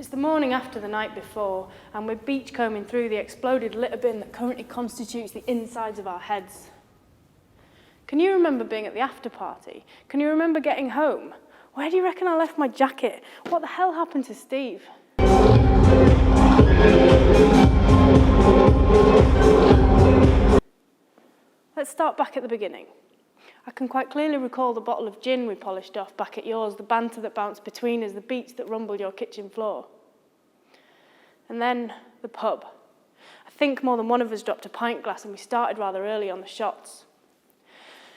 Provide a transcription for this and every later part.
It's the morning after the night before, and we're beachcombing through the exploded litter bin that currently constitutes the insides of our heads. Can you remember being at the after party? Can you remember getting home? Where do you reckon I left my jacket? What the hell happened to Steve? Let's start back at the beginning. I can quite clearly recall the bottle of gin we polished off back at yours, the banter that bounced between us, the beats that rumbled your kitchen floor. And then the pub. I think more than one of us dropped a pint glass and we started rather early on the shots.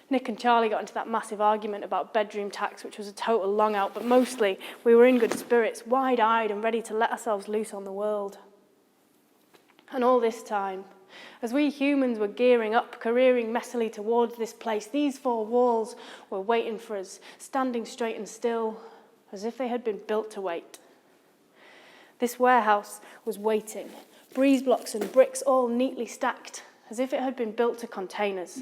Nick and Charlie got into that massive argument about bedroom tax, which was a total long out, but mostly we were in good spirits, wide-eyed and ready to let ourselves loose on the world. And all this time, as we humans were gearing up, careering messily towards this place, these four walls were waiting for us, standing straight and still, as if they had been built to wait. This warehouse was waiting, breeze blocks and bricks all neatly stacked, as if it had been built to contain us.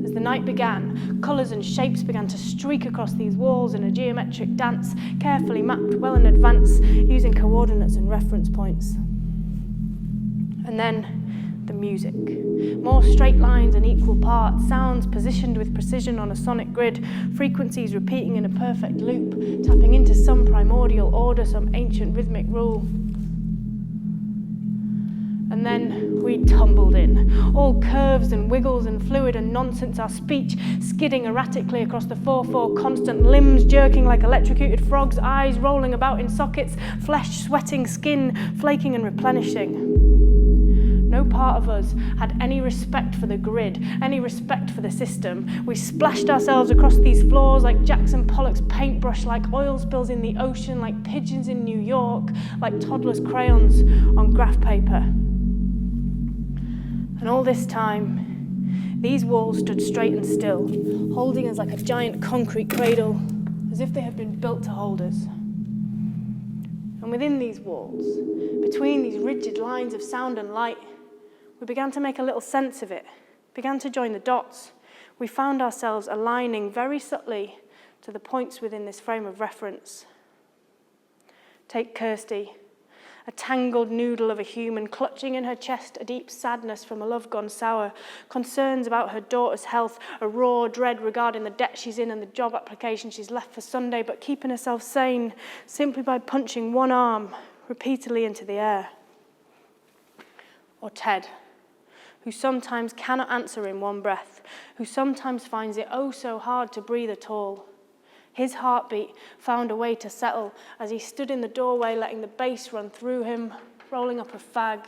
As the night began, colours and shapes began to streak across these walls in a geometric dance, carefully mapped well in advance, using coordinates and reference points. And then the music. More straight lines and equal parts, sounds positioned with precision on a sonic grid, frequencies repeating in a perfect loop, tapping into some primordial order, some ancient rhythmic rule. And then we tumbled in, all curves and wiggles and fluid and nonsense, our speech skidding erratically across the 4/4 constant, limbs jerking like electrocuted frogs, eyes rolling about in sockets, flesh sweating, skin flaking and replenishing. No part of us had any respect for the grid, any respect for the system. We splashed ourselves across these floors like Jackson Pollock's paintbrush, like oil spills in the ocean, like pigeons in New York, like toddlers' crayons on graph paper. And all this time, these walls stood straight and still, holding us like a giant concrete cradle, as if they had been built to hold us. And within these walls, between these rigid lines of sound and light, we began to make a little sense of it, began to join the dots. We found ourselves aligning very subtly to the points within this frame of reference. Take Kirsty, a tangled noodle of a human, clutching in her chest a deep sadness from a love gone sour, concerns about her daughter's health, a raw dread regarding the debt she's in and the job application she's left for Sunday, but keeping herself sane simply by punching one arm repeatedly into the air. Or Ted, who sometimes cannot answer in one breath, who sometimes finds it oh so hard to breathe at all. His heartbeat found a way to settle as he stood in the doorway, letting the bass run through him, rolling up a fag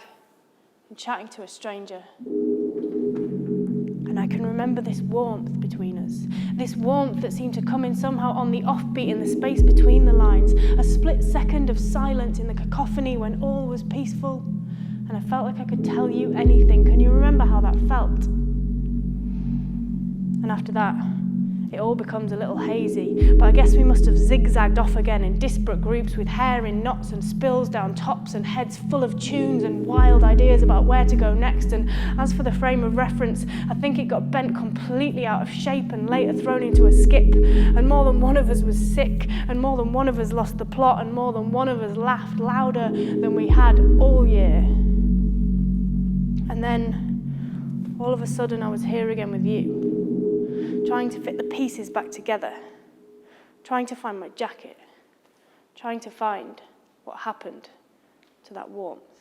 and chatting to a stranger. And I can remember this warmth between us, this warmth that seemed to come in somehow on the offbeat in the space between the lines, a split second of silence in the cacophony when all was peaceful, and I felt like I could tell you anything. Can you remember how that felt? And after that, it all becomes a little hazy, but I guess we must have zigzagged off again in disparate groups with hair in knots and spills down tops and heads full of tunes and wild ideas about where to go next. And as for the frame of reference, I think it got bent completely out of shape and later thrown into a skip. And more than one of us was sick, and more than one of us lost the plot, and more than one of us laughed louder than we had all year. And then, all of a sudden, I was here again with you, trying to fit the pieces back together, trying to find my jacket, trying to find what happened to that warmth.